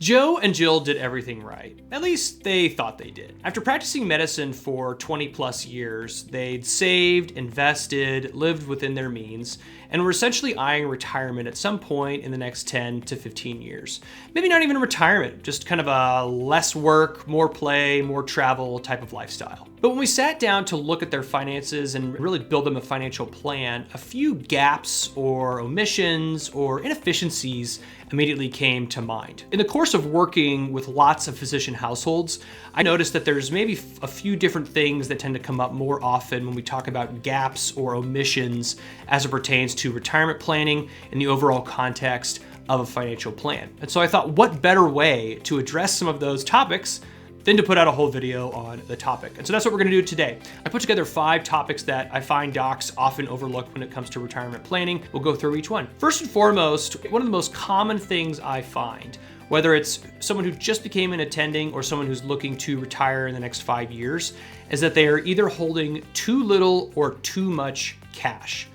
Joe and Jill did everything right. At least they thought they did. After practicing medicine for 20 plus years, they'd saved, invested, lived within their means, and were essentially eyeing retirement at some point in the next 10 to 15 years. Maybe not even retirement, just kind of a less work, more play, more travel type of lifestyle. But when we sat down to look at their finances and really build them a financial plan, a few gaps or omissions or inefficiencies immediately came to mind. In the course of working with lots of physician households, I noticed that there's maybe a few different things that tend to come up more often when we talk about gaps or omissions as it pertains to retirement planning in the overall context of a financial plan. And so I thought, what better way to address some of those topics than to put out a whole video on the topic. And so that's what we're gonna do today. I put together 5 topics that I find docs often overlook when it comes to retirement planning. We'll go through each one. First and foremost, one of the most common things I find, whether it's someone who just became an attending or someone who's looking to retire in the next 5 years, is that they are either holding too little or too much cash.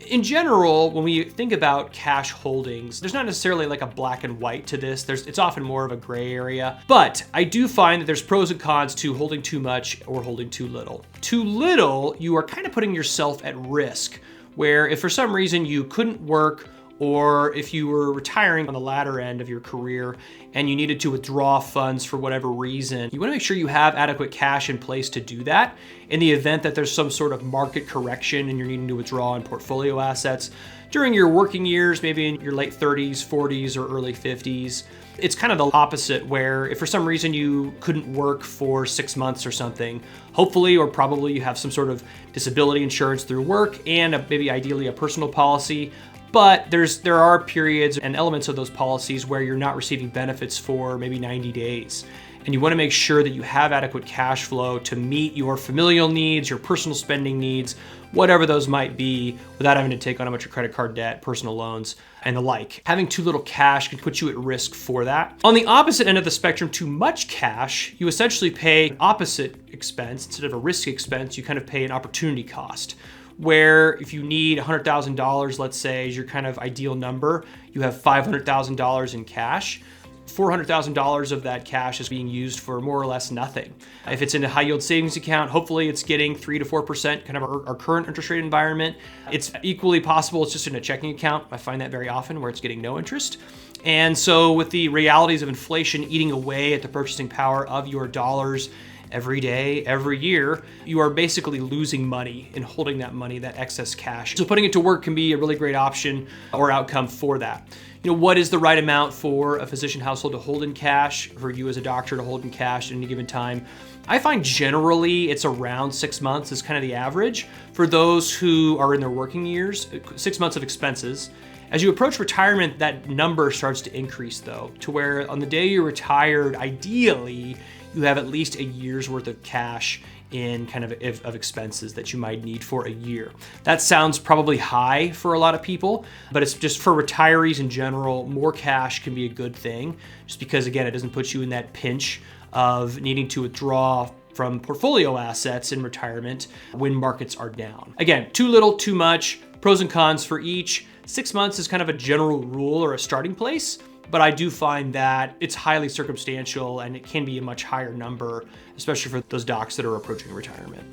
In general, when we think about cash holdings, there's not necessarily like a black and white to this. It's often more of a gray area, but I do find that there's pros and cons to holding too much or holding too little. Too little, you are kind of putting yourself at risk, where if for some reason you couldn't work, or if you were retiring on the latter end of your career and you needed to withdraw funds for whatever reason, you want to make sure you have adequate cash in place to do that in the event that there's some sort of market correction and you're needing to withdraw on portfolio assets during your working years, maybe in your late 30s, 40s, or early 50s. It's kind of the opposite, where if for some reason you couldn't work for 6 months or something, hopefully or probably you have some sort of disability insurance through work and maybe ideally a personal policy. But there are periods and elements of those policies where you're not receiving benefits for maybe 90 days. And you want to make sure that you have adequate cash flow to meet your familial needs, your personal spending needs, whatever those might be, without having to take on a bunch of credit card debt, personal loans, and the like. Having too little cash can put you at risk for that. On the opposite end of the spectrum, too much cash, you essentially pay an opposite expense. Instead of a risk expense, you kind of pay an opportunity cost, where if you need $100,000, let's say, is your kind of ideal number, you have $500,000 in cash. $400,000 of that cash is being used for more or less nothing. If it's in a high yield savings account, hopefully it's getting 3 to 4%, kind of our current interest rate environment. It's equally possible it's just in a checking account. I find that very often where it's getting no interest. And so with the realities of inflation eating away at the purchasing power of your dollars every day, every year, you are basically losing money in holding that money, that excess cash. So putting it to work can be a really great option or outcome for that. You know, what is the right amount for a physician household to hold in cash, for you as a doctor to hold in cash at any given time? I find generally it's around 6 months is kind of the average for those who are in their working years, 6 months of expenses. As you approach retirement, that number starts to increase though, to where on the day you're retired, ideally, you have at least a year's worth of cash in kind of expenses that you might need for a year. That sounds probably high for a lot of people, but it's just for retirees in general, more cash can be a good thing, just because again, it doesn't put you in that pinch of needing to withdraw from portfolio assets in retirement when markets are down. Again, too little, too much, pros and cons for each. 6 months is kind of a general rule or a starting place, but I do find that it's highly circumstantial and it can be a much higher number, especially for those docs that are approaching retirement.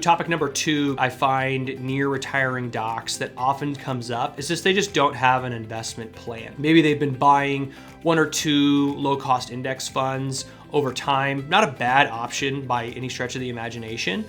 Topic number 2, I find near retiring docs that often comes up is just they just don't have an investment plan. Maybe they've been buying 1 or 2 low-cost index funds over time. Not a bad option by any stretch of the imagination.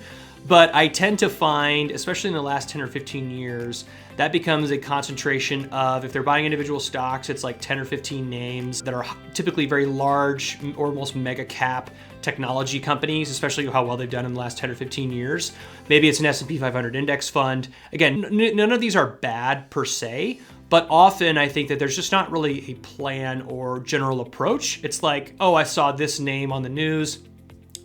But I tend to find, especially in the last 10 or 15 years, that becomes a concentration of, if they're buying individual stocks, it's like 10 or 15 names that are typically very large or almost mega cap technology companies, especially how well they've done in the last 10 or 15 years. Maybe it's an S&P 500 index fund. Again, none of these are bad per se, but often I think that there's just not really a plan or general approach. It's like, oh, I saw this name on the news,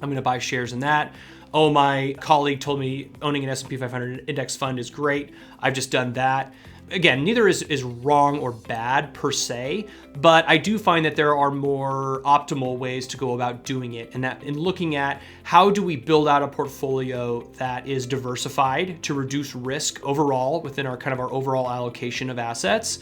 I'm gonna buy shares in that. Oh, my colleague told me owning an S&P 500 index fund is great. I've just done that. Again, neither is wrong or bad per se, but I do find that there are more optimal ways to go about doing it, and that in looking at how do we build out a portfolio that is diversified to reduce risk overall within our kind of our overall allocation of assets,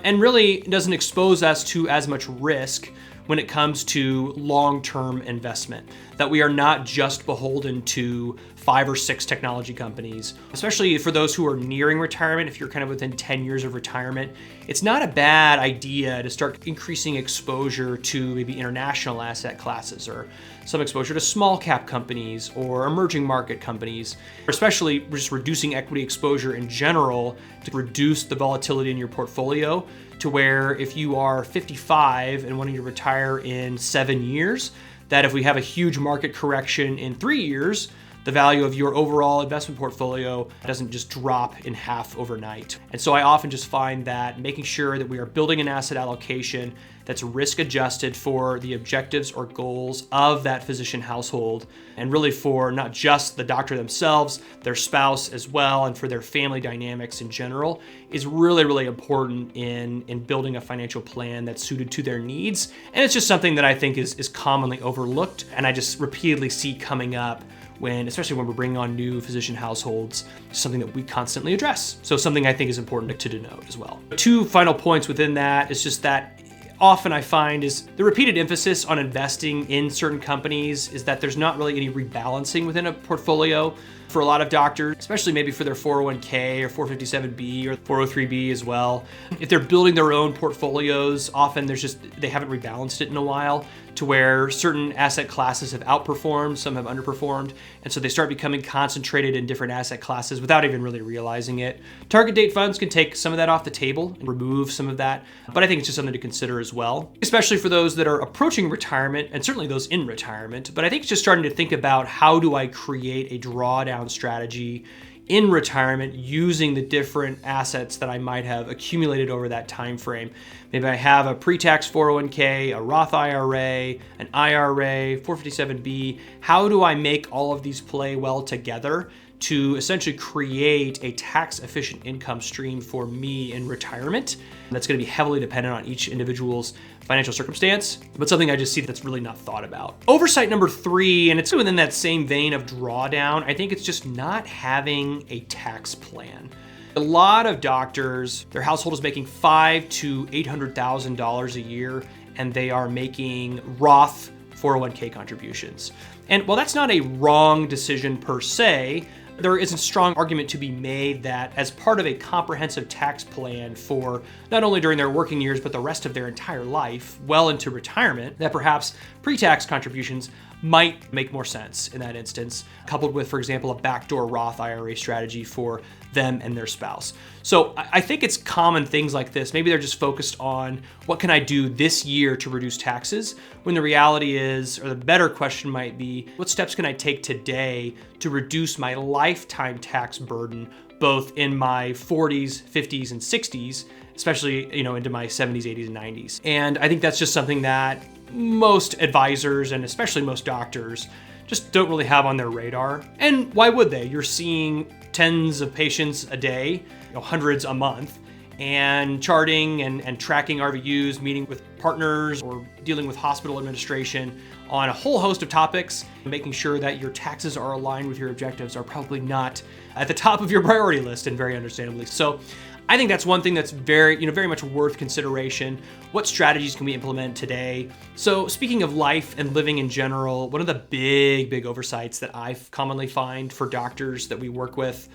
and really doesn't expose us to as much risk when it comes to long-term investment, that we are not just beholden to 5 or 6 technology companies. Especially for those who are nearing retirement, if you're kind of within 10 years of retirement, it's not a bad idea to start increasing exposure to maybe international asset classes or some exposure to small cap companies or emerging market companies, or especially just reducing equity exposure in general to reduce the volatility in your portfolio, to where if you are 55 and wanting to retire in 7 years, that if we have a huge market correction in 3 years, the value of your overall investment portfolio doesn't just drop in half overnight. And so I often just find that making sure that we are building an asset allocation that's risk adjusted for the objectives or goals of that physician household, and really for not just the doctor themselves, their spouse as well, and for their family dynamics in general, is really, really important in building a financial plan that's suited to their needs. And it's just something that I think is commonly overlooked, and I just repeatedly see coming up especially when we're bringing on new physician households, something that we constantly address. So something I think is important to denote as well. 2 final points within that is just that often I find is the repeated emphasis on investing in certain companies is that there's not really any rebalancing within a portfolio for a lot of doctors, especially maybe for their 401k or 457b or 403b as well. If they're building their own portfolios, often they haven't rebalanced it in a while, to where certain asset classes have outperformed, some have underperformed, and so they start becoming concentrated in different asset classes without even really realizing it. Target date funds can take some of that off the table and remove some of that, but I think it's just something to consider as well, especially for those that are approaching retirement, and certainly those in retirement. But I think it's just starting to think about, how do I create a drawdown strategy in retirement using the different assets that I might have accumulated over that time frame. Maybe I have a pre-tax 401k, a Roth IRA, an IRA, 457b. How do I make all of these play well together to essentially create a tax-efficient income stream for me in retirement? That's going to be heavily dependent on each individual's financial circumstance, but something I just see that's really not thought about. Oversight number 3, and it's within that same vein of drawdown, I think it's just not having a tax plan. A lot of doctors, their household is making $500,000 to $800,000 a year, and they are making Roth 401k contributions. And while that's not a wrong decision per se, there is a strong argument to be made that as part of a comprehensive tax plan for not only during their working years, but the rest of their entire life, well into retirement, that perhaps pre-tax contributions might make more sense in that instance, coupled with, for example, a backdoor Roth IRA strategy for them and their spouse. So I think it's common things like this. Maybe they're just focused on, what can I do this year to reduce taxes? When the reality is, or the better question might be, what steps can I take today to reduce my lifetime tax burden, both in my 40s, 50s, and 60s, especially, into my 70s, 80s, and 90s. And I think that's just something that most advisors, and especially most doctors, just don't really have on their radar. And why would they? You're seeing tens of patients a day, hundreds a month, and charting and tracking RVUs, meeting with partners, or dealing with hospital administration on a whole host of topics. Making sure that your taxes are aligned with your objectives are probably not at the top of your priority list, and very understandably so. I think that's one thing that's very much worth consideration. What strategies can we implement today? So speaking of life and living in general, one of the big oversights that I commonly find for doctors that we work with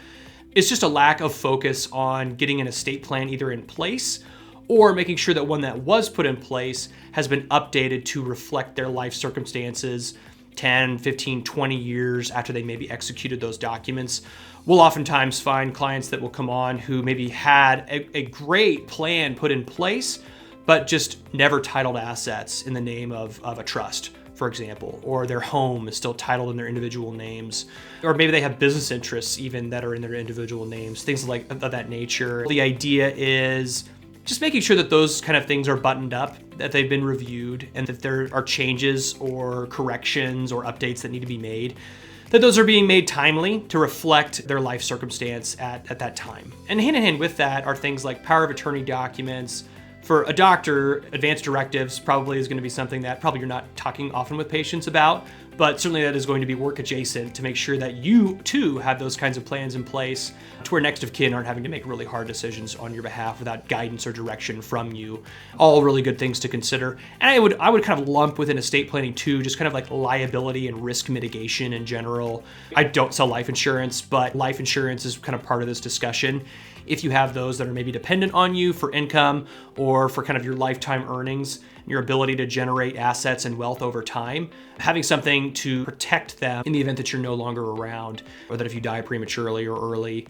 is just a lack of focus on getting an estate plan either in place, or making sure that one that was put in place has been updated to reflect their life circumstances 10, 15, 20 years after they maybe executed those documents. We'll oftentimes find clients that will come on who maybe had a great plan put in place, but just never titled assets in the name of a trust, for example, or their home is still titled in their individual names, or maybe they have business interests even that are in their individual names, things like of that nature. The idea is just making sure that those kind of things are buttoned up, that they've been reviewed, and that there are changes or corrections or updates that need to be made, that those are being made timely to reflect their life circumstance at that time. And hand in hand with that are things like power of attorney documents, For a doctor, advanced directives probably is going to be something that probably you're not talking often with patients about, but certainly that is going to be work adjacent to make sure that you too have those kinds of plans in place to where next of kin aren't having to make really hard decisions on your behalf without guidance or direction from you. All really good things to consider. And I would kind of lump within estate planning too, just kind of like liability and risk mitigation in general. I don't sell life insurance, but life insurance is kind of part of this discussion. If you have those that are maybe dependent on you for income or for kind of your lifetime earnings, your ability to generate assets and wealth over time, having something to protect them in the event that you're no longer around, or that if you die prematurely or early,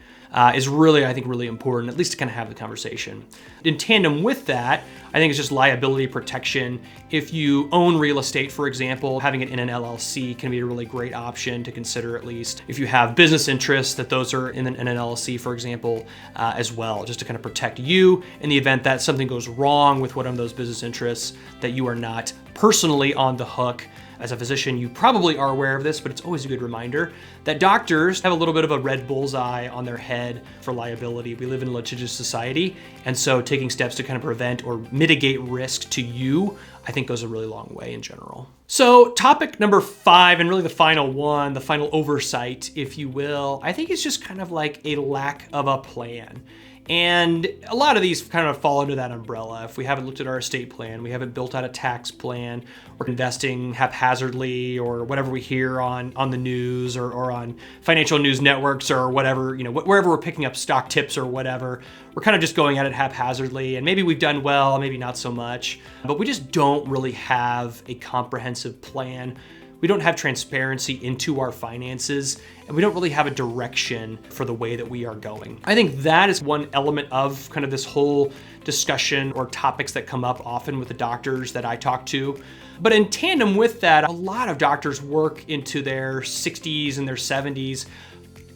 is really, I think, really important, at least to kind of have the conversation. In tandem with that, I think it's just liability protection. If you own real estate, for example, having it in an LLC can be a really great option to consider, at least. If you have business interests, that those are in an LLC, for example, as well, just to kind of protect you in the event that something goes wrong with one of those business interests, that you are not personally on the hook. As a physician, you probably are aware of this, but it's always a good reminder that doctors have a little bit of a red bullseye on their head for liability. We live in a litigious society, and so taking steps to kind of prevent or mitigate risk to you, I think goes a really long way in general. So topic number 5, and really the final one, the final oversight, if you will, I think it's just kind of like a lack of a plan. And a lot of these kind of fall under that umbrella. If we haven't looked at our estate plan, we haven't built out a tax plan, we're investing haphazardly, or whatever we hear on the news or on financial news networks or whatever, wherever we're picking up stock tips or whatever, we're kind of just going at it haphazardly. And maybe we've done well, maybe not so much, but we just don't really have a comprehensive plan. We don't have transparency into our finances, and we don't really have a direction for the way that we are going. I think that is one element of kind of this whole discussion or topics that come up often with the doctors that I talk to. But in tandem with that, a lot of doctors work into their 60s and their 70s,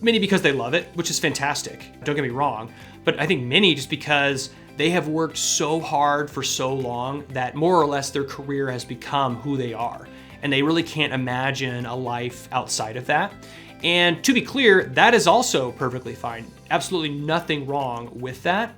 many because they love it, which is fantastic. Don't get me wrong. But I think many just because they have worked so hard for so long that more or less their career has become who they are. And they really can't imagine a life outside of that. And to be clear, that is also perfectly fine. Absolutely nothing wrong with that,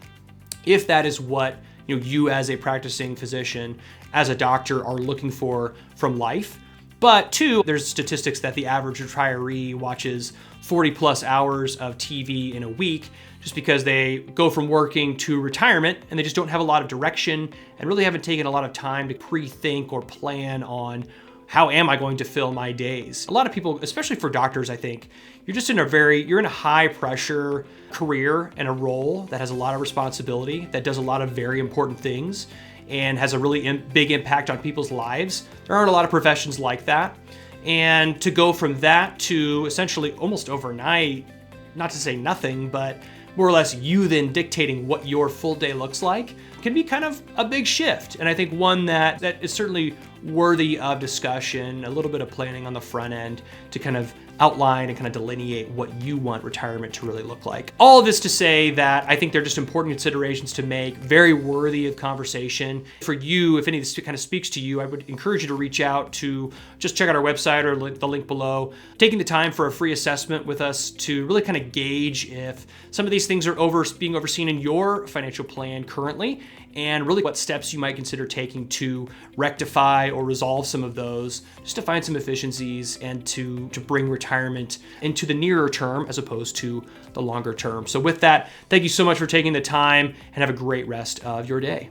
if that is what you as a practicing physician, as a doctor, are looking for from life. But 2, there's statistics that the average retiree watches 40 plus hours of TV in a week, just because they go from working to retirement and they just don't have a lot of direction and really haven't taken a lot of time to pre-think or plan on how am I going to fill my days? A lot of people, especially for doctors, I think, you're in a high pressure career and a role that has a lot of responsibility, that does a lot of very important things, and has a really big impact on people's lives. There aren't a lot of professions like that. And to go from that to essentially almost overnight, not to say nothing, but more or less you then dictating what your full day looks like, can be kind of a big shift. And I think one that is certainly worthy of discussion, a little bit of planning on the front end to kind of outline and kind of delineate what you want retirement to really look like. All of this to say that I think they're just important considerations to make, very worthy of conversation. For you, if any of this kind of speaks to you, I would encourage you to reach out to just check out our website or the link below, taking the time for a free assessment with us to really kind of gauge if some of these things are being overseen in your financial plan currently, and really what steps you might consider taking to rectify or resolve some of those, just to find some efficiencies and to bring retirement into the nearer term as opposed to the longer term. So with that, thank you so much for taking the time, and have a great rest of your day.